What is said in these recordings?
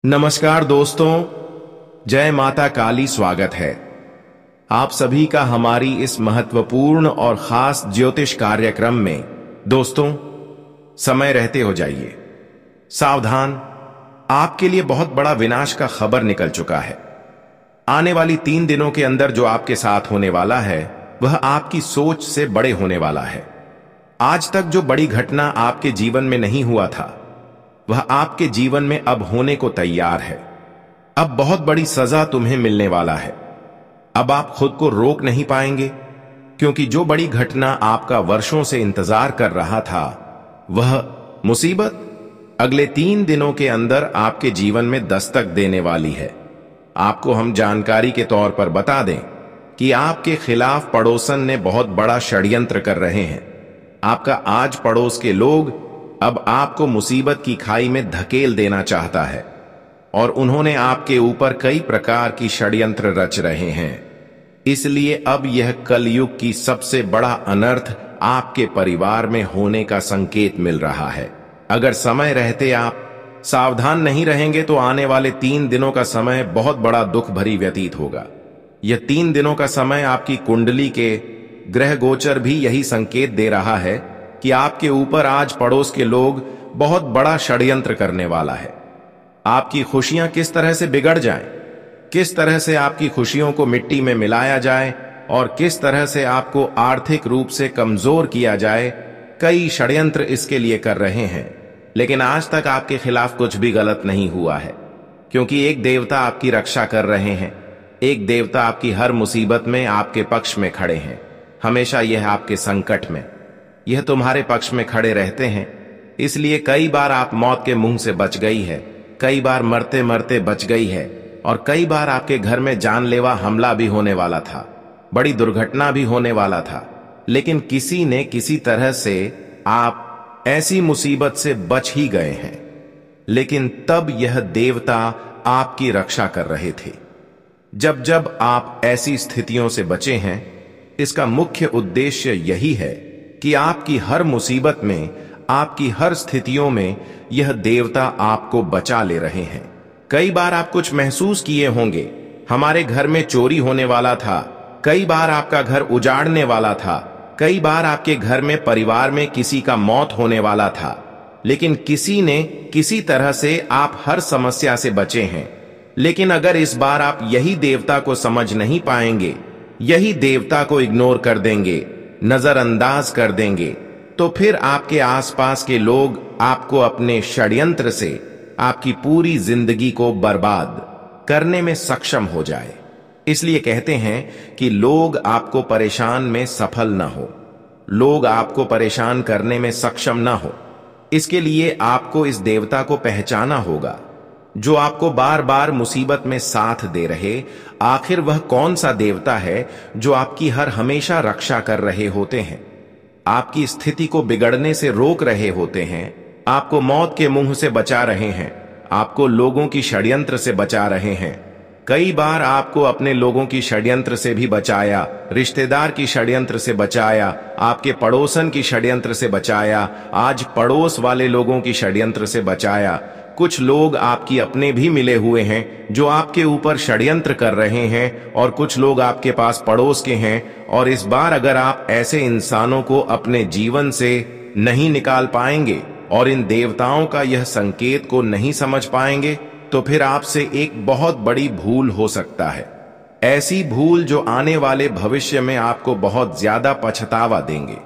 नमस्कार दोस्तों, जय माता काली। स्वागत है आप सभी का हमारी इस महत्वपूर्ण और खास ज्योतिष कार्यक्रम में। दोस्तों, समय रहते हो जाइए सावधान। आपके लिए बहुत बड़ा विनाश का खबर निकल चुका है। आने वाली 3 दिनों के अंदर जो आपके साथ होने वाला है वह आपकी सोच से बड़े होने वाला है। आज तक जो बड़ी घटना आपके जीवन में नहीं हुआ था वह आपके जीवन में अब होने को तैयार है। अब बहुत बड़ी सजा तुम्हें मिलने वाला है। अब आप खुद को रोक नहीं पाएंगे, क्योंकि जो बड़ी घटना आपका वर्षों से इंतजार कर रहा था वह मुसीबत अगले 3 दिनों के अंदर आपके जीवन में दस्तक देने वाली है। आपको हम जानकारी के तौर पर बता दें कि आपके खिलाफ पड़ोसन ने बहुत बड़ा षड्यंत्र कर रहे हैं। आपका आज पड़ोस के लोग अब आपको मुसीबत की खाई में धकेल देना चाहता है और उन्होंने आपके ऊपर कई प्रकार की षड्यंत्र रच रहे हैं। इसलिए अब यह कलयुग की सबसे बड़ा अनर्थ आपके परिवार में होने का संकेत मिल रहा है। अगर समय रहते आप सावधान नहीं रहेंगे तो आने वाले 3 दिनों का समय बहुत बड़ा दुख भरी व्यतीत होगा। यह 3 दिनों का समय आपकी कुंडली के ग्रह गोचर भी यही संकेत दे रहा है कि आपके ऊपर आज पड़ोस के लोग बहुत बड़ा षड्यंत्र करने वाला है। आपकी खुशियां किस तरह से बिगड़ जाएं, किस तरह से आपकी खुशियों को मिट्टी में मिलाया जाए और किस तरह से आपको आर्थिक रूप से कमजोर किया जाए, कई षड्यंत्र इसके लिए कर रहे हैं। लेकिन आज तक आपके खिलाफ कुछ भी गलत नहीं हुआ है, क्योंकि एक देवता आपकी रक्षा कर रहे हैं। एक देवता आपकी हर मुसीबत में आपके पक्ष में खड़े हैं। हमेशा यह आपके संकट में यह तुम्हारे पक्ष में खड़े रहते हैं। इसलिए कई बार आप मौत के मुंह से बच गई है, कई बार मरते मरते बच गई है और कई बार आपके घर में जानलेवा हमला भी होने वाला था, बड़ी दुर्घटना भी होने वाला था। लेकिन किसी ने किसी तरह से आप ऐसी मुसीबत से बच ही गए हैं। लेकिन तब यह देवता आपकी रक्षा कर रहे थे। जब जब आप ऐसी स्थितियों से बचे हैं, इसका मुख्य उद्देश्य यही है कि आपकी हर मुसीबत में, आपकी हर स्थितियों में यह देवता आपको बचा ले रहे हैं। कई बार आप कुछ महसूस किए होंगे, हमारे घर में चोरी होने वाला था, कई बार आपका घर उजाड़ने वाला था, कई बार आपके घर में परिवार में किसी का मौत होने वाला था। लेकिन किसी ने किसी तरह से आप हर समस्या से बचे हैं। लेकिन अगर इस बार आप यही देवता को समझ नहीं पाएंगे, यही देवता को इग्नोर कर देंगे, नजरअंदाज कर देंगे, तो फिर आपके आसपास के लोग आपको अपने षड्यंत्र से आपकी पूरी जिंदगी को बर्बाद करने में सक्षम हो जाए। इसलिए कहते हैं कि लोग आपको परेशान में सफल न हो, लोग आपको परेशान करने में सक्षम न हो। इसके लिए आपको इस देवता को पहचाना होगा जो आपको बार बार मुसीबत में साथ दे रहे। आखिर वह कौन सा देवता है जो आपकी हर हमेशा रक्षा कर रहे होते हैं, आपकी स्थिति को बिगड़ने से रोक रहे होते हैं, आपको मौत के मुंह से बचा रहे हैं, आपको लोगों की षड्यंत्र से बचा रहे हैं। कई बार आपको अपने लोगों की षड्यंत्र से भी बचाया, रिश्तेदार की षड्यंत्र से बचाया, आपके पड़ोसन की षड्यंत्र से बचाया, आज पड़ोस वाले लोगों की षड्यंत्र से बचाया। कुछ लोग आपकी अपने भी मिले हुए हैं जो आपके ऊपर षड्यंत्र कर रहे हैं, और कुछ लोग आपके पास पड़ोस के हैं। और इस बार अगर आप ऐसे इंसानों को अपने जीवन से नहीं निकाल पाएंगे और इन देवताओं का यह संकेत को नहीं समझ पाएंगे, तो फिर आपसे एक बहुत बड़ी भूल हो सकता है। ऐसी भूल जो आने वाले भविष्य में आपको बहुत ज्यादा पछतावा देंगे।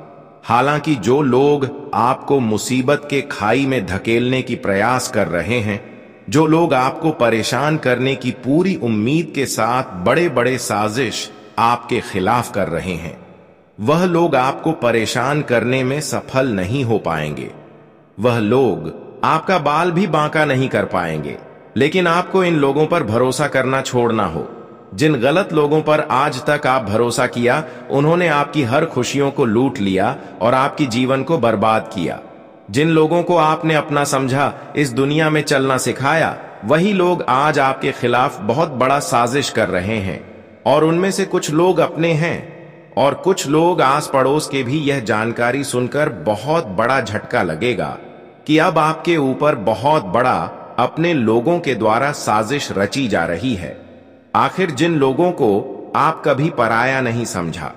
हालांकि जो लोग आपको मुसीबत के खाई में धकेलने की प्रयास कर रहे हैं, जो लोग आपको परेशान करने की पूरी उम्मीद के साथ बड़े बड़े साजिश आपके खिलाफ कर रहे हैं, वह लोग आपको परेशान करने में सफल नहीं हो पाएंगे। वह लोग आपका बाल भी बांका नहीं कर पाएंगे। लेकिन आपको इन लोगों पर भरोसा करना छोड़ना हो। जिन गलत लोगों पर आज तक आप भरोसा किया, उन्होंने आपकी हर खुशियों को लूट लिया और आपकी जीवन को बर्बाद किया। जिन लोगों को आपने अपना समझा, इस दुनिया में चलना सिखाया, वही लोग आज आपके खिलाफ बहुत बड़ा साजिश कर रहे हैं। और उनमें से कुछ लोग अपने हैं और कुछ लोग आस पड़ोस के भी। यह जानकारी सुनकर बहुत बड़ा झटका लगेगा कि अब आपके ऊपर बहुत बड़ा अपने लोगों के द्वारा साजिश रची जा रही है। आखिर जिन लोगों को आप कभी पराया नहीं समझा,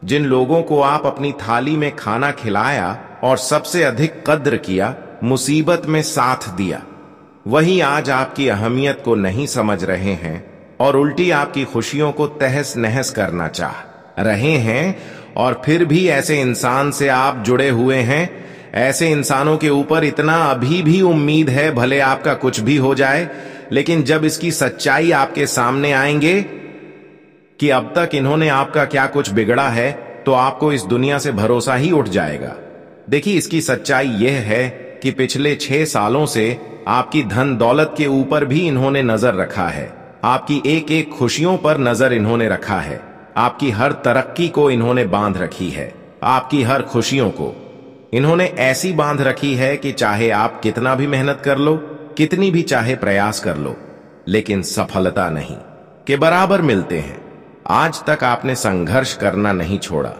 जिन लोगों को आप अपनी थाली में खाना खिलाया और सबसे अधिक कद्र किया, मुसीबत में साथ दिया, वही आज आपकी अहमियत को नहीं समझ रहे हैं और उल्टी आपकी खुशियों को तहस नहस करना चाह रहे हैं। और फिर भी ऐसे इंसान से आप जुड़े हुए हैं, ऐसे इंसानों के ऊपर इतना अभी भी उम्मीद है भले आपका कुछ भी हो जाए, लेकिन जब इसकी सच्चाई आपके सामने आएंगे कि अब तक इन्होंने आपका क्या कुछ बिगड़ा है, तो आपको इस दुनिया से भरोसा ही उठ जाएगा। देखिए, इसकी सच्चाई यह है कि पिछले 6 सालों से आपकी धन दौलत के ऊपर भी इन्होंने नजर रखा है, आपकी एक एक खुशियों पर नजर इन्होंने रखा है, आपकी हर तरक्की को इन्होंने बांध रखी है, आपकी हर खुशियों को इन्होंने ऐसी बांध रखी है कि चाहे आप कितना भी मेहनत कर लो, कितनी भी चाहे प्रयास कर लो, लेकिन सफलता नहीं के बराबर मिलते हैं। आज तक आपने संघर्ष करना नहीं छोड़ा,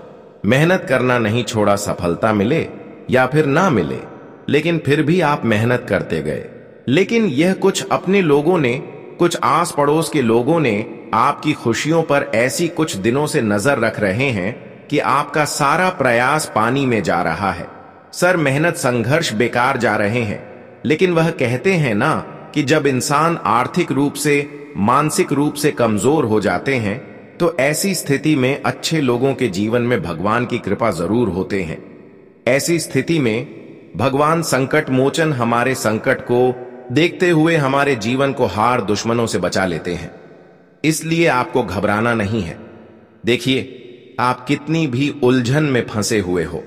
मेहनत करना नहीं छोड़ा, सफलता मिले या फिर ना मिले, लेकिन फिर भी आप मेहनत करते गए। लेकिन यह कुछ अपने लोगों ने, कुछ आस पड़ोस के लोगों ने आपकी खुशियों पर ऐसी कुछ दिनों से नजर रख रहे हैं कि आपका सारा प्रयास पानी में जा रहा है, सर मेहनत संघर्ष बेकार जा रहे हैं। लेकिन वह कहते हैं ना कि जब इंसान आर्थिक रूप से, मानसिक रूप से कमजोर हो जाते हैं, तो ऐसी स्थिति में अच्छे लोगों के जीवन में भगवान की कृपा जरूर होते हैं। ऐसी स्थिति में भगवान संकट मोचन हमारे संकट को देखते हुए हमारे जीवन को हार दुश्मनों से बचा लेते हैं। इसलिए आपको घबराना नहीं है। देखिए, आप कितनी भी उलझन में फंसे हुए हो,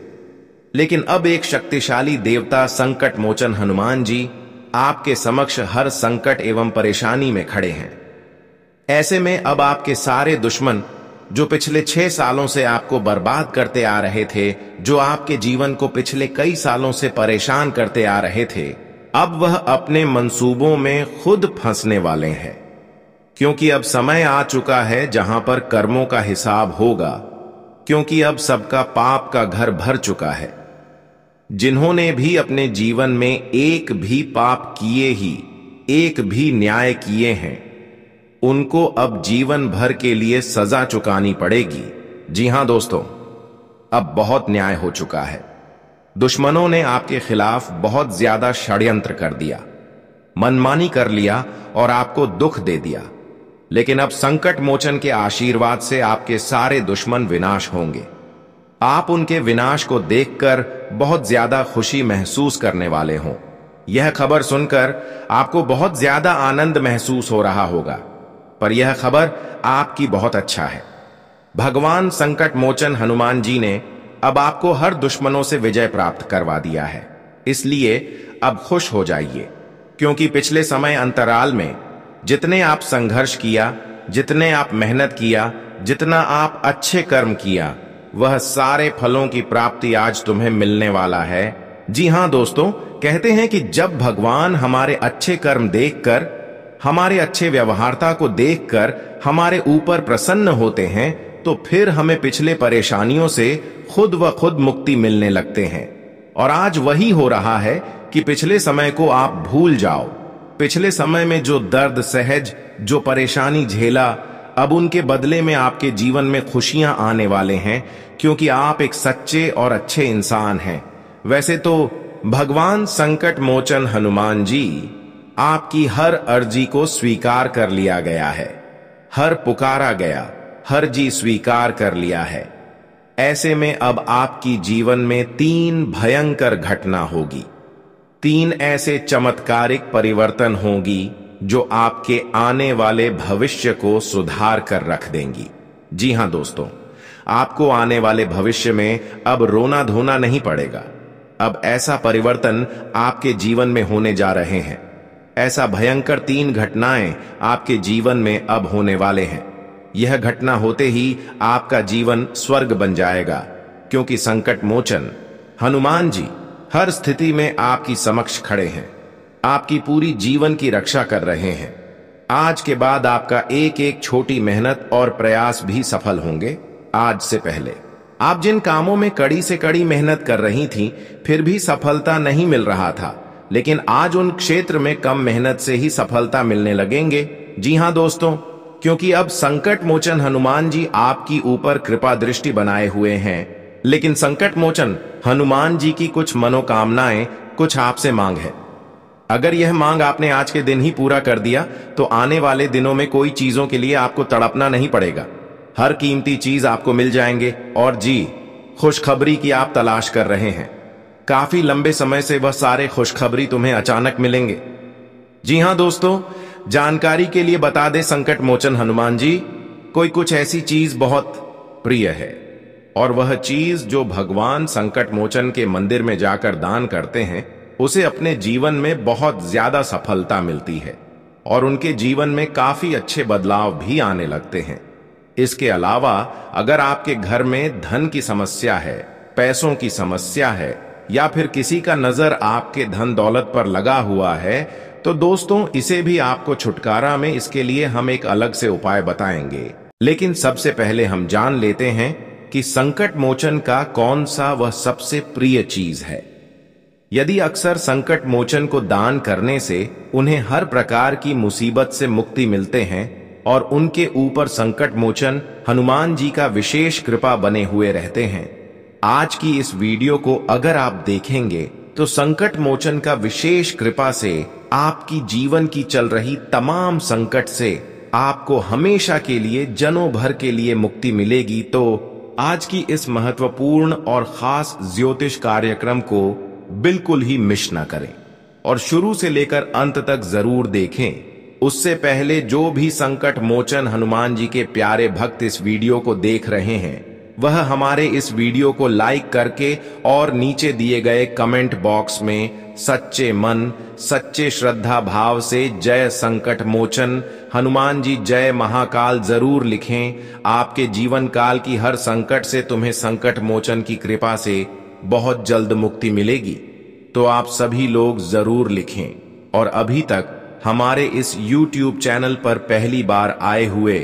लेकिन अब एक शक्तिशाली देवता संकट मोचन हनुमान जी आपके समक्ष हर संकट एवं परेशानी में खड़े हैं। ऐसे में अब आपके सारे दुश्मन जो पिछले 6 सालों से आपको बर्बाद करते आ रहे थे, जो आपके जीवन को पिछले कई सालों से परेशान करते आ रहे थे, अब वह अपने मंसूबों में खुद फंसने वाले हैं। क्योंकि अब समय आ चुका है जहां पर कर्मों का हिसाब होगा, क्योंकि अब सबका पाप का घर भर चुका है। जिन्होंने भी अपने जीवन में एक भी पाप किए ही, एक भी न्याय किए हैं, उनको अब जीवन भर के लिए सजा चुकानी पड़ेगी। जी हां दोस्तों, अब बहुत न्याय हो चुका है। दुश्मनों ने आपके खिलाफ बहुत ज्यादा षड्यंत्र कर दिया, मनमानी कर लिया और आपको दुख दे दिया। लेकिन अब संकट मोचन के आशीर्वाद से आपके सारे दुश्मन विनाश होंगे। आप उनके विनाश को देखकर बहुत ज्यादा खुशी महसूस करने वाले हों। यह खबर सुनकर आपको बहुत ज्यादा आनंद महसूस हो रहा होगा, पर यह खबर आपकी बहुत अच्छा है। भगवान संकट मोचन हनुमान जी ने अब आपको हर दुश्मनों से विजय प्राप्त करवा दिया है। इसलिए अब खुश हो जाइए, क्योंकि पिछले समय अंतराल में जितने आप संघर्ष किया, जितने आप मेहनत किया, जितना आप अच्छे कर्म किया, वह सारे फलों की प्राप्ति आज तुम्हें मिलने वाला है। जी हां दोस्तों, कहते हैं कि जब भगवान हमारे अच्छे कर्म देखकर, हमारे अच्छे व्यवहारता को देखकर हमारे ऊपर प्रसन्न होते हैं, तो फिर हमें पिछले परेशानियों से खुद व खुद मुक्ति मिलने लगते हैं। और आज वही हो रहा है कि पिछले समय को आप भूल जाओ। पिछले समय में जो दर्द सहज, जो परेशानी झेला, अब उनके बदले में आपके जीवन में खुशियां आने वाले हैं, क्योंकि आप एक सच्चे और अच्छे इंसान हैं। वैसे तो भगवान संकट मोचन हनुमान जी आपकी हर अर्जी को स्वीकार कर लिया गया है, हर पुकारा गया, हर जी स्वीकार कर लिया है। ऐसे में अब आपकी जीवन में 3 भयंकर घटना होगी, 3 ऐसे चमत्कारिक परिवर्तन होगी जो आपके आने वाले भविष्य को सुधार कर रख देंगी। जी हां दोस्तों, आपको आने वाले भविष्य में अब रोना धोना नहीं पड़ेगा। अब ऐसा परिवर्तन आपके जीवन में होने जा रहे हैं। ऐसा भयंकर 3 घटनाएं आपके जीवन में अब होने वाले हैं। यह घटना होते ही आपका जीवन स्वर्ग बन जाएगा, क्योंकि संकट मोचन हनुमान जी हर स्थिति में आपकी समक्ष खड़े हैं, आपकी पूरी जीवन की रक्षा कर रहे हैं। आज के बाद आपका एक एक छोटी मेहनत और प्रयास भी सफल होंगे। आज से पहले आप जिन कामों में कड़ी से कड़ी मेहनत कर रही थी, फिर भी सफलता नहीं मिल रहा था, लेकिन आज उन क्षेत्र में कम मेहनत से ही सफलता मिलने लगेंगे। जी हाँ दोस्तों, क्योंकि अब संकट मोचन हनुमान जी आपकी ऊपर कृपा दृष्टि बनाए हुए हैं। लेकिन संकट मोचन हनुमान जी की कुछ मनोकामनाएं, कुछ आपसे मांग है। अगर यह मांग आपने आज के दिन ही पूरा कर दिया तो आने वाले दिनों में कोई चीजों के लिए आपको तड़पना नहीं पड़ेगा। हर कीमती चीज आपको मिल जाएंगे। और जी, खुशखबरी की आप तलाश कर रहे हैं, काफी लंबे समय से वह सारे खुशखबरी तुम्हें अचानक मिलेंगे। जी हां दोस्तों, जानकारी के लिए बता दे संकट मोचन हनुमान जी, कोई कुछ ऐसी चीज बहुत प्रिय है, और वह चीज जो भगवान संकट मोचन के मंदिर में जाकर दान करते हैं, उसे अपने जीवन में बहुत ज्यादा सफलता मिलती है और उनके जीवन में काफी अच्छे बदलाव भी आने लगते हैं। इसके अलावा अगर आपके घर में धन की समस्या है, पैसों की समस्या है, या फिर किसी का नजर आपके धन दौलत पर लगा हुआ है, तो दोस्तों इसे भी आपको छुटकारा में इसके लिए हम एक अलग से उपाय बताएंगे। लेकिन सबसे पहले हम जान लेते हैं कि संकट मोचन का कौन सा वह सबसे प्रिय चीज है। यदि अक्सर संकट मोचन को दान करने से उन्हें हर प्रकार की मुसीबत से मुक्ति मिलते हैं और उनके ऊपर संकट मोचन हनुमान जी का विशेष कृपा बने हुए रहते हैं, आज की इस वीडियो को अगर आप देखेंगे तो संकट मोचन का विशेष कृपा से आपकी जीवन की चल रही तमाम संकट से आपको हमेशा के लिए, जनों भर के लिए मुक्ति मिलेगी। तो आज की इस महत्वपूर्ण और खास ज्योतिष कार्यक्रम को बिल्कुल ही मिस न करें और शुरू से लेकर अंत तक जरूर देखें। उससे पहले जो भी संकट मोचन हनुमान जी के प्यारे भक्त इस वीडियो को देख रहे हैं, वह हमारे इस वीडियो को लाइक करके और नीचे दिए गए कमेंट बॉक्स में सच्चे मन, सच्चे श्रद्धा भाव से जय संकट मोचन हनुमान जी जय महाकाल जरूर लिखें। आपके जीवन काल की हर संकट से तुम्हें संकट मोचन की कृपा से बहुत जल्द मुक्ति मिलेगी। तो आप सभी लोग जरूर लिखें और अभी तक हमारे इस YouTube चैनल पर पहली बार आए हुए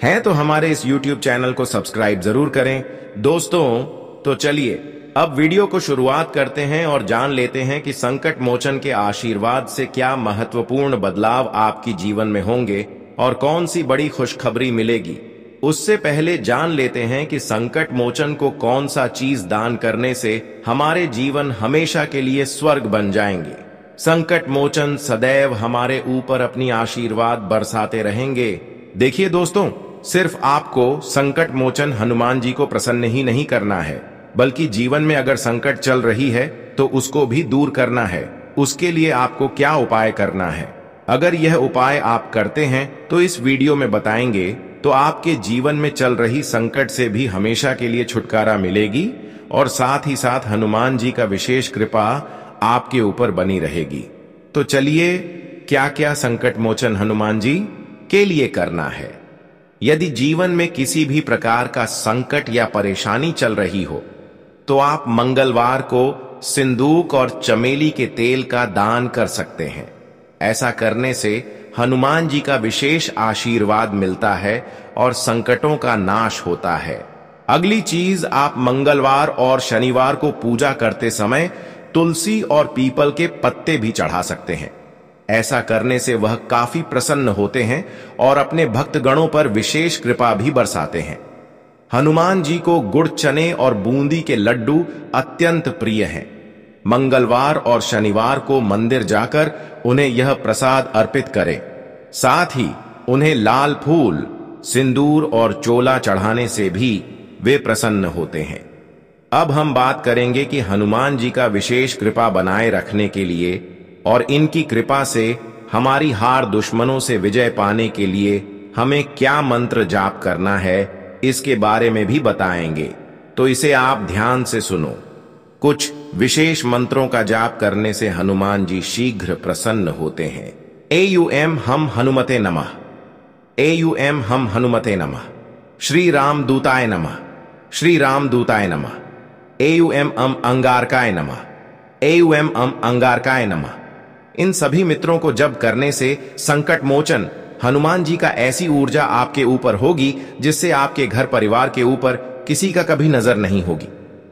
हैं तो हमारे इस YouTube चैनल को सब्सक्राइब जरूर करें। दोस्तों तो चलिए अब वीडियो को शुरुआत करते हैं और जान लेते हैं कि संकट मोचन के आशीर्वाद से क्या महत्वपूर्ण बदलाव आपकी जीवन में होंगे और कौन सी बड़ी खुशखबरी मिलेगी। उससे पहले जान लेते हैं कि संकट मोचन को कौन सा चीज दान करने से हमारे जीवन हमेशा के लिए स्वर्ग बन जाएंगे। संकट मोचन सदैव हमारे ऊपर अपनी आशीर्वाद बरसाते रहेंगे। देखिए दोस्तों, सिर्फ आपको संकट मोचन हनुमान जी को प्रसन्न ही नहीं करना है, बल्कि जीवन में अगर संकट चल रही है तो उसको भी दूर करना है। उसके लिए आपको क्या उपाय करना है, अगर यह उपाय आप करते हैं तो इस वीडियो में बताएंगे, तो आपके जीवन में चल रही संकट से भी हमेशा के लिए छुटकारा मिलेगी और साथ ही साथ हनुमान जी का विशेष कृपा आपके ऊपर बनी रहेगी। तो चलिए, क्या क्या संकट मोचन हनुमान जी के लिए करना है। यदि जीवन में किसी भी प्रकार का संकट या परेशानी चल रही हो तो आप मंगलवार को सिंदूक और चमेली के तेल का दान कर सकते हैं। ऐसा करने से हनुमान जी का विशेष आशीर्वाद मिलता है और संकटों का नाश होता है। अगली चीज, आप मंगलवार और शनिवार को पूजा करते समय तुलसी और पीपल के पत्ते भी चढ़ा सकते हैं। ऐसा करने से वह काफी प्रसन्न होते हैं और अपने भक्तगणों पर विशेष कृपा भी बरसाते हैं। हनुमान जी को गुड़, चने और बूंदी के लड्डू अत्यंत प्रिय हैं। मंगलवार और शनिवार को मंदिर जाकर उन्हें यह प्रसाद अर्पित करें। साथ ही उन्हें लाल फूल, सिंदूर और चोला चढ़ाने से भी वे प्रसन्न होते हैं। अब हम बात करेंगे कि हनुमान जी का विशेष कृपा बनाए रखने के लिए और इनकी कृपा से हमारी हार दुश्मनों से विजय पाने के लिए हमें क्या मंत्र जाप करना है, इसके बारे में भी बताएंगे। तो इसे आप ध्यान से सुनो। कुछ विशेष मंत्रों का जाप करने से हनुमान जी शीघ्र प्रसन्न होते हैं। एयूएम हम हनुमते नमः, एयूएम हम हनुमते नमः, श्री राम दूताय नमः, श्री राम दूताय नमः, एयूएम अंगारकाय नमः, एयूएम अंगारकाय नमः। इन सभी मित्रों को जप करने से संकट मोचन हनुमान जी का ऐसी ऊर्जा आपके ऊपर होगी जिससे आपके घर परिवार के ऊपर किसी का कभी नजर नहीं होगी।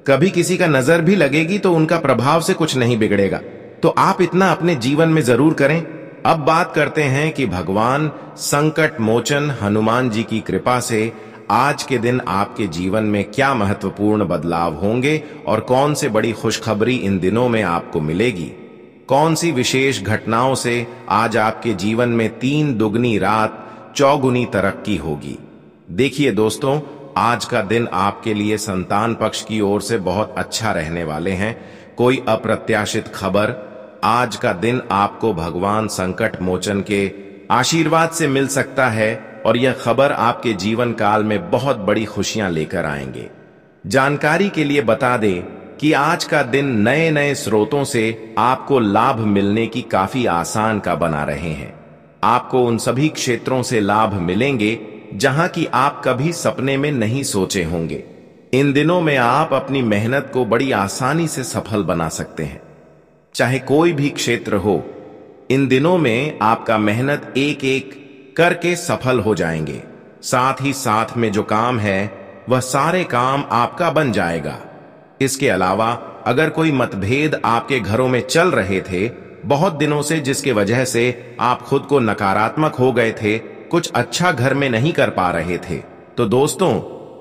कभी किसी का नजर भी लगेगी तो उनका प्रभाव से कुछ नहीं बिगड़ेगा। तो आप इतना अपने जीवन में जरूर करें। अब बात करते हैं कि भगवान संकट मोचन हनुमान जी की कृपा से आज के दिन आपके जीवन में क्या महत्वपूर्ण बदलाव होंगे और कौन से बड़ी खुशखबरी इन दिनों में आपको मिलेगी। कौन सी विशेष घटनाओं से आज आपके जीवन में 3 दुगनी रात चौगुनी तरक्की होगी। देखिए दोस्तों, आज का दिन आपके लिए संतान पक्ष की ओर से बहुत अच्छा रहने वाले हैं। कोई अप्रत्याशित खबर, आज का दिन आपको भगवान संकट मोचन के आशीर्वाद से मिल सकता है और यह खबर आपके जीवन काल में बहुत बड़ी खुशियां लेकर आएंगे। जानकारी के लिए बता दें कि आज का दिन नए नए स्रोतों से आपको लाभ मिलने की काफी आसान का बना रहे हैं। आपको उन सभी क्षेत्रों से लाभ मिलेंगे जहां की आप कभी सपने में नहीं सोचे होंगे। इन दिनों में आप अपनी मेहनत को बड़ी आसानी से सफल बना सकते हैं, चाहे कोई भी क्षेत्र हो। इन दिनों में आपका मेहनत एक एक करके सफल हो जाएंगे। साथ ही साथ में जो काम है वह सारे काम आपका बन जाएगा। इसके अलावा अगर कोई मतभेद आपके घरों में चल रहे थे बहुत दिनों से, जिसके वजह से आप खुद को नकारात्मक हो गए थे, कुछ अच्छा घर में नहीं कर पा रहे थे, तो दोस्तों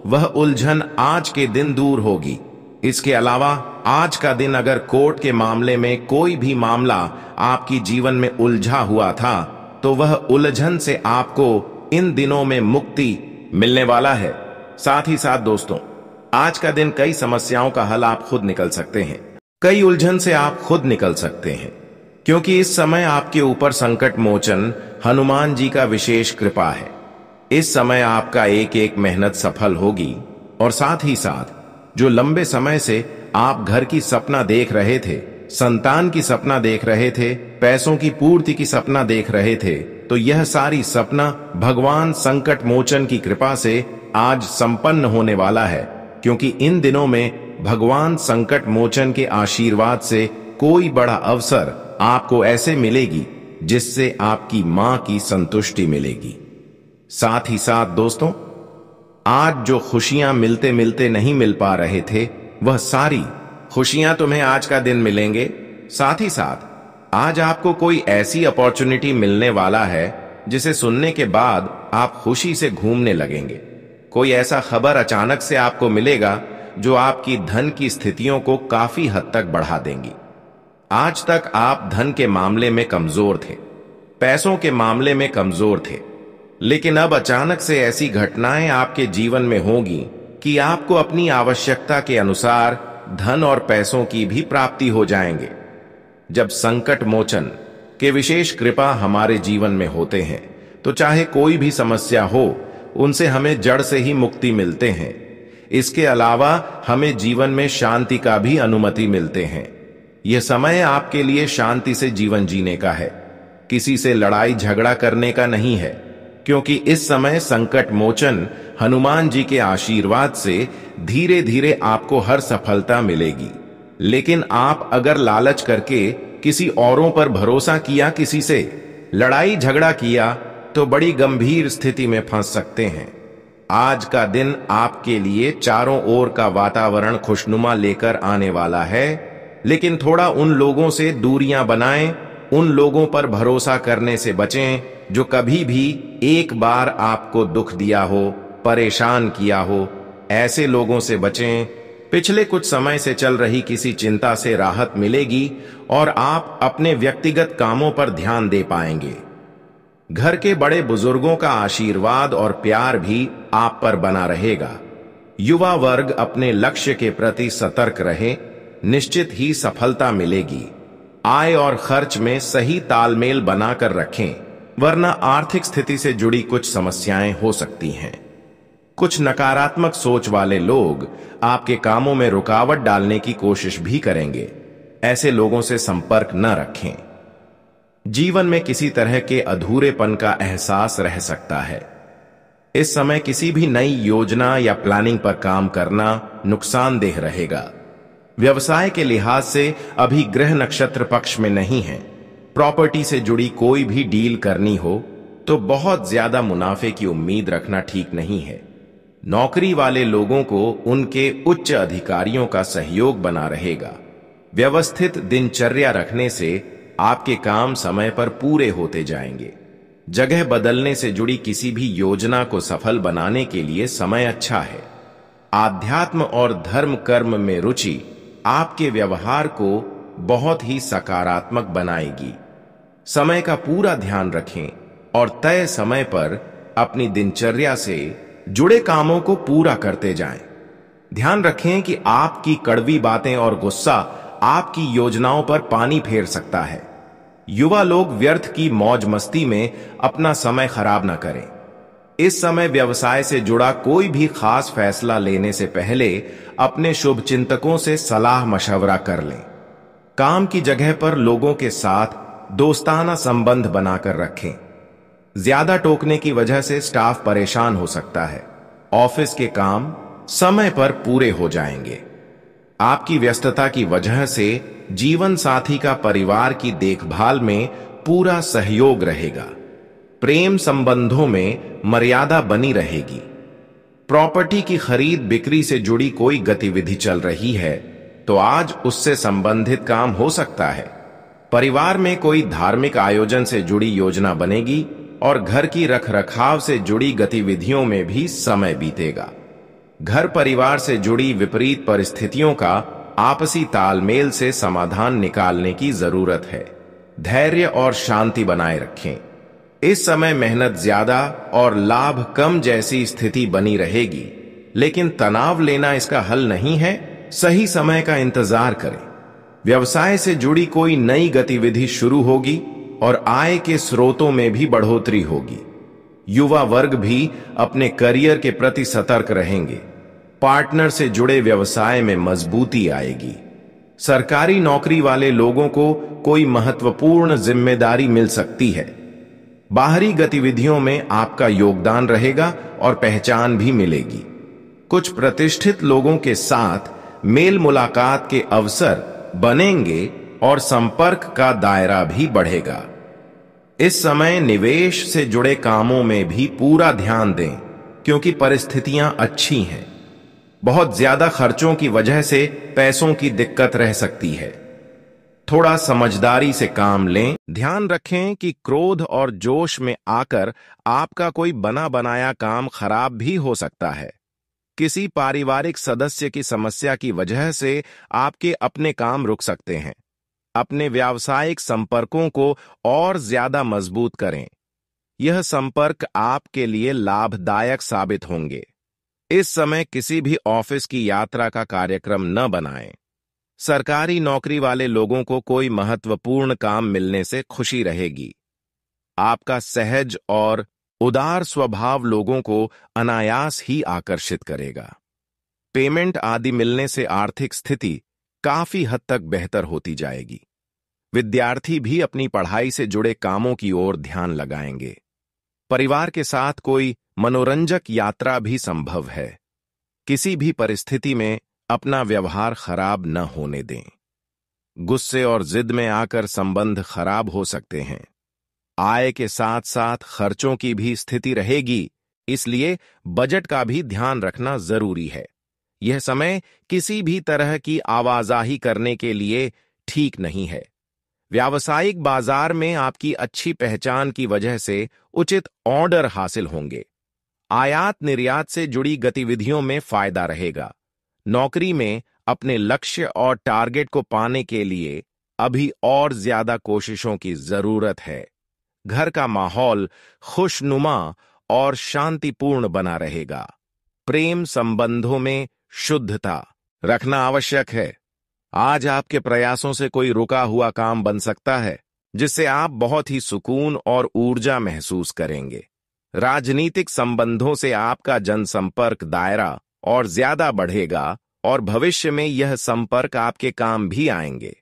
वह उलझन आज के दिन दूर होगी। इसके अलावा आज का दिन अगर कोर्ट के मामले में कोई भी मामला आपकी जीवन में उलझा हुआ था तो वह उलझन से आपको इन दिनों में मुक्ति मिलने वाला है। साथ ही साथ दोस्तों, आज का दिन कई समस्याओं का हल आप खुद निकल सकते हैं। कई उलझन से आप खुद निकल सकते हैं, क्योंकि इस समय आपके ऊपर संकट मोचन हनुमान जी का विशेष कृपा है। इस समय आपका एक एक मेहनत सफल होगी और साथ ही साथ जो लंबे समय से आप घर की सपना देख रहे थे, संतान की सपना देख रहे थे, पैसों की पूर्ति की सपना देख रहे थे, तो यह सारी सपना भगवान संकट मोचन की कृपा से आज संपन्न होने वाला है। क्योंकि इन दिनों में भगवान संकट मोचन के आशीर्वाद से कोई बड़ा अवसर आपको ऐसे मिलेगी जिससे आपकी मां की संतुष्टि मिलेगी। साथ ही साथ दोस्तों, आज जो खुशियां मिलते मिलते नहीं मिल पा रहे थे, वह सारी खुशियां तुम्हें आज का दिन मिलेंगे। साथ ही साथ आज आपको कोई ऐसी अपॉर्चुनिटी मिलने वाला है जिसे सुनने के बाद आप खुशी से घूमने लगेंगे। कोई ऐसा खबर अचानक से आपको मिलेगा जो आपकी धन की स्थितियों को काफी हद तक बढ़ा देंगी। आज तक आप धन के मामले में कमजोर थे, पैसों के मामले में कमजोर थे, लेकिन अब अचानक से ऐसी घटनाएं आपके जीवन में होंगी कि आपको अपनी आवश्यकता के अनुसार धन और पैसों की भी प्राप्ति हो जाएंगे। जब संकट मोचन के विशेष कृपा हमारे जीवन में होते हैं तो चाहे कोई भी समस्या हो, उनसे हमें जड़ से ही मुक्ति मिलते हैं। इसके अलावा हमें जीवन में शांति का भी अनुमति मिलते हैं। यह समय आपके लिए शांति से जीवन जीने का है, किसी से लड़ाई झगड़ा करने का नहीं है, क्योंकि इस समय संकट मोचन हनुमान जी के आशीर्वाद से धीरे धीरे आपको हर सफलता मिलेगी। लेकिन आप अगर लालच करके किसी औरों पर भरोसा किया, किसी से लड़ाई झगड़ा किया, तो बड़ी गंभीर स्थिति में फंस सकते हैं। आज का दिन आपके लिए चारों ओर का वातावरण खुशनुमा लेकर आने वाला है, लेकिन थोड़ा उन लोगों से दूरियां बनाएं, उन लोगों पर भरोसा करने से बचें जो कभी भी एक बार आपको दुख दिया हो, परेशान किया हो। ऐसे लोगों से बचें। पिछले कुछ समय से चल रही किसी चिंता से राहत मिलेगी और आप अपने व्यक्तिगत कामों पर ध्यान दे पाएंगे। घर के बड़े बुजुर्गों का आशीर्वाद और प्यार भी आप पर बना रहेगा। युवा वर्ग अपने लक्ष्य के प्रति सतर्क रहे, निश्चित ही सफलता मिलेगी। आय और खर्च में सही तालमेल बनाकर रखें, वरना आर्थिक स्थिति से जुड़ी कुछ समस्याएं हो सकती हैं। कुछ नकारात्मक सोच वाले लोग आपके कामों में रुकावट डालने की कोशिश भी करेंगे। ऐसे लोगों से संपर्क न रखें। जीवन में किसी तरह के अधूरेपन का एहसास रह सकता है। इस समय किसी भी नई योजना या प्लानिंग पर काम करना नुकसानदेह रहेगा। व्यवसाय के लिहाज से अभी ग्रह नक्षत्र पक्ष में नहीं है। प्रॉपर्टी से जुड़ी कोई भी डील करनी हो तो बहुत ज्यादा मुनाफे की उम्मीद रखना ठीक नहीं है। नौकरी वाले लोगों को उनके उच्च अधिकारियों का सहयोग बना रहेगा। व्यवस्थित दिनचर्या रखने से आपके काम समय पर पूरे होते जाएंगे। जगह बदलने से जुड़ी किसी भी योजना को सफल बनाने के लिए समय अच्छा है। आध्यात्म और धर्म कर्म में रुचि आपके व्यवहार को बहुत ही सकारात्मक बनाएगी। समय का पूरा ध्यान रखें और तय समय पर अपनी दिनचर्या से जुड़े कामों को पूरा करते जाएं। ध्यान रखें कि आपकी कड़वी बातें और गुस्सा आपकी योजनाओं पर पानी फेर सकता है। युवा लोग व्यर्थ की मौज मस्ती में अपना समय खराब न करें। इस समय व्यवसाय से जुड़ा कोई भी खास फैसला लेने से पहले अपने शुभ चिंतकों से सलाह मशवरा कर लें। काम की जगह पर लोगों के साथ दोस्ताना संबंध बनाकर रखें। ज्यादा टोकने की वजह से स्टाफ परेशान हो सकता है। ऑफिस के काम समय पर पूरे हो जाएंगे। आपकी व्यस्तता की वजह से जीवन साथी का परिवार की देखभाल में पूरा सहयोग रहेगा। प्रेम संबंधों में मर्यादा बनी रहेगी। प्रॉपर्टी की खरीद बिक्री से जुड़ी कोई गतिविधि चल रही है तो आज उससे संबंधित काम हो सकता है। परिवार में कोई धार्मिक आयोजन से जुड़ी योजना बनेगी और घर की रखरखाव से जुड़ी गतिविधियों में भी समय बीतेगा। घर परिवार से जुड़ी विपरीत परिस्थितियों का आपसी तालमेल से समाधान निकालने की जरूरत है। धैर्य और शांति बनाए रखें। इस समय मेहनत ज्यादा और लाभ कम जैसी स्थिति बनी रहेगी, लेकिन तनाव लेना इसका हल नहीं है। सही समय का इंतजार करें। व्यवसाय से जुड़ी कोई नई गतिविधि शुरू होगी और आय के स्रोतों में भी बढ़ोतरी होगी। युवा वर्ग भी अपने करियर के प्रति सतर्क रहेंगे। पार्टनर से जुड़े व्यवसाय में मजबूती आएगी। सरकारी नौकरी वाले लोगों को कोई महत्वपूर्ण जिम्मेदारी मिल सकती है। बाहरी गतिविधियों में आपका योगदान रहेगा और पहचान भी मिलेगी। कुछ प्रतिष्ठित लोगों के साथ मेल मुलाकात के अवसर बनेंगे और संपर्क का दायरा भी बढ़ेगा। इस समय निवेश से जुड़े कामों में भी पूरा ध्यान दें, क्योंकि परिस्थितियां अच्छी हैं। बहुत ज्यादा खर्चों की वजह से पैसों की दिक्कत रह सकती है। थोड़ा समझदारी से काम लें। ध्यान रखें कि क्रोध और जोश में आकर आपका कोई बना बनाया काम खराब भी हो सकता है। किसी पारिवारिक सदस्य की समस्या की वजह से आपके अपने काम रुक सकते हैं। अपने व्यावसायिक संपर्कों को और ज्यादा मजबूत करें। यह संपर्क आपके लिए लाभदायक साबित होंगे। इस समय किसी भी ऑफिस की यात्रा का कार्यक्रम न बनाएं। सरकारी नौकरी वाले लोगों को कोई महत्वपूर्ण काम मिलने से खुशी रहेगी। आपका सहज और उदार स्वभाव लोगों को अनायास ही आकर्षित करेगा। पेमेंट आदि मिलने से आर्थिक स्थिति काफी हद तक बेहतर होती जाएगी। विद्यार्थी भी अपनी पढ़ाई से जुड़े कामों की ओर ध्यान लगाएंगे। परिवार के साथ कोई मनोरंजक यात्रा भी संभव है। किसी भी परिस्थिति में अपना व्यवहार खराब न होने दें। गुस्से और जिद में आकर संबंध खराब हो सकते हैं। आय के साथ साथ खर्चों की भी स्थिति रहेगी, इसलिए बजट का भी ध्यान रखना जरूरी है। यह समय किसी भी तरह की आवाजाही करने के लिए ठीक नहीं है। व्यावसायिक बाजार में आपकी अच्छी पहचान की वजह से उचित ऑर्डर हासिल होंगे। आयात निर्यात से जुड़ी गतिविधियों में फायदा रहेगा। नौकरी में अपने लक्ष्य और टारगेट को पाने के लिए अभी और ज्यादा कोशिशों की जरूरत है। घर का माहौल खुशनुमा और शांतिपूर्ण बना रहेगा। प्रेम संबंधों में शुद्धता रखना आवश्यक है। आज आपके प्रयासों से कोई रुका हुआ काम बन सकता है, जिससे आप बहुत ही सुकून और ऊर्जा महसूस करेंगे। राजनीतिक संबंधों से आपका जनसंपर्क दायरा और ज्यादा बढ़ेगा और भविष्य में यह संपर्क आपके काम भी आएंगे।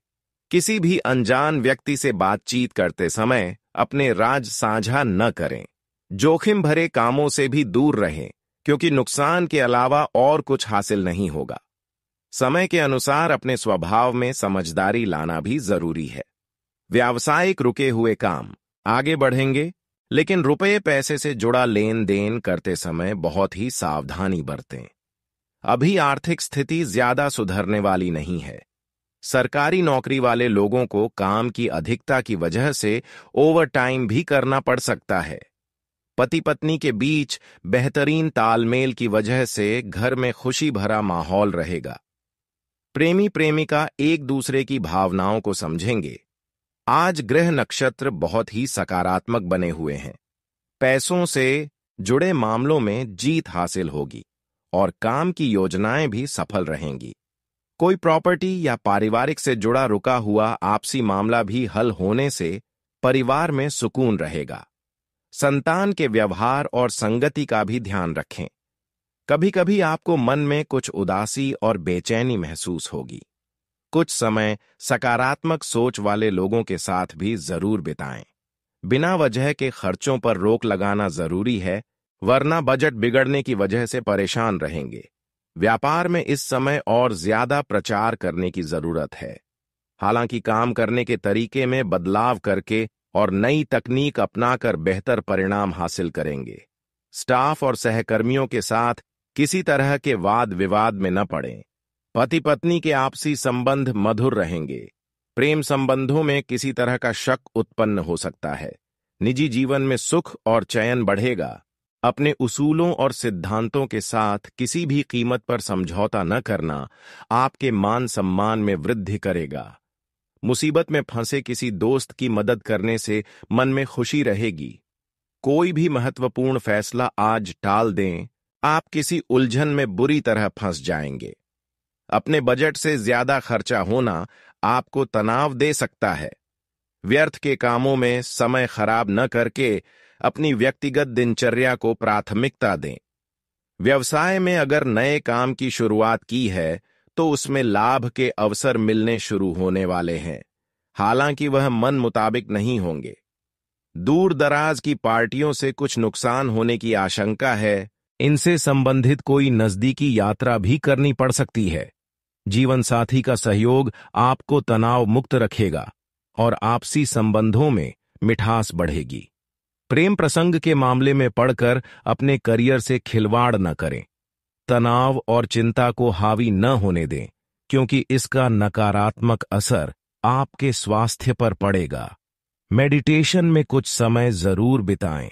किसी भी अनजान व्यक्ति से बातचीत करते समय अपने राज साझा न करें। जोखिम भरे कामों से भी दूर रहें, क्योंकि नुकसान के अलावा और कुछ हासिल नहीं होगा। समय के अनुसार अपने स्वभाव में समझदारी लाना भी जरूरी है। व्यावसायिक रुके हुए काम आगे बढ़ेंगे, लेकिन रुपये पैसे से जुड़ा लेन देन करते समय बहुत ही सावधानी बरतें। अभी आर्थिक स्थिति ज्यादा सुधरने वाली नहीं है। सरकारी नौकरी वाले लोगों को काम की अधिकता की वजह से ओवर टाइम भी करना पड़ सकता है। पति पत्नी के बीच बेहतरीन तालमेल की वजह से घर में खुशी भरा माहौल रहेगा। प्रेमी प्रेमिका एक दूसरे की भावनाओं को समझेंगे। आज ग्रह नक्षत्र बहुत ही सकारात्मक बने हुए हैं। पैसों से जुड़े मामलों में जीत हासिल होगी और काम की योजनाएं भी सफल रहेंगी। कोई प्रॉपर्टी या पारिवारिक से जुड़ा रुका हुआ आपसी मामला भी हल होने से परिवार में सुकून रहेगा। संतान के व्यवहार और संगति का भी ध्यान रखें। कभी कभी आपको मन में कुछ उदासी और बेचैनी महसूस होगी। कुछ समय सकारात्मक सोच वाले लोगों के साथ भी जरूर बिताएं। बिना वजह के खर्चों पर रोक लगाना जरूरी है, वरना बजट बिगड़ने की वजह से परेशान रहेंगे। व्यापार में इस समय और ज्यादा प्रचार करने की जरूरत है। हालांकि काम करने के तरीके में बदलाव करके और नई तकनीक अपनाकर बेहतर परिणाम हासिल करेंगे। स्टाफ और सहकर्मियों के साथ किसी तरह के वाद विवाद में न पड़ें। पति पत्नी के आपसी संबंध मधुर रहेंगे। प्रेम संबंधों में किसी तरह का शक उत्पन्न हो सकता है। निजी जीवन में सुख और चयन बढ़ेगा। अपने उसूलों और सिद्धांतों के साथ किसी भी कीमत पर समझौता न करना आपके मान सम्मान में वृद्धि करेगा। मुसीबत में फंसे किसी दोस्त की मदद करने से मन में खुशी रहेगी। कोई भी महत्वपूर्ण फैसला आज टाल दें, आप किसी उलझन में बुरी तरह फंस जाएंगे। अपने बजट से ज्यादा खर्चा होना आपको तनाव दे सकता है। व्यर्थ के कामों में समय खराब न करके अपनी व्यक्तिगत दिनचर्या को प्राथमिकता दें। व्यवसाय में अगर नए काम की शुरुआत की है तो उसमें लाभ के अवसर मिलने शुरू होने वाले हैं, हालांकि वह मन मुताबिक नहीं होंगे। दूर दराज की पार्टियों से कुछ नुकसान होने की आशंका है। इनसे संबंधित कोई नजदीकी यात्रा भी करनी पड़ सकती है। जीवन साथी का सहयोग आपको तनाव मुक्त रखेगा और आपसी संबंधों में मिठास बढ़ेगी। प्रेम प्रसंग के मामले में पड़कर अपने करियर से खिलवाड़ न करें। तनाव और चिंता को हावी न होने दें, क्योंकि इसका नकारात्मक असर आपके स्वास्थ्य पर पड़ेगा। मेडिटेशन में कुछ समय जरूर बिताएं।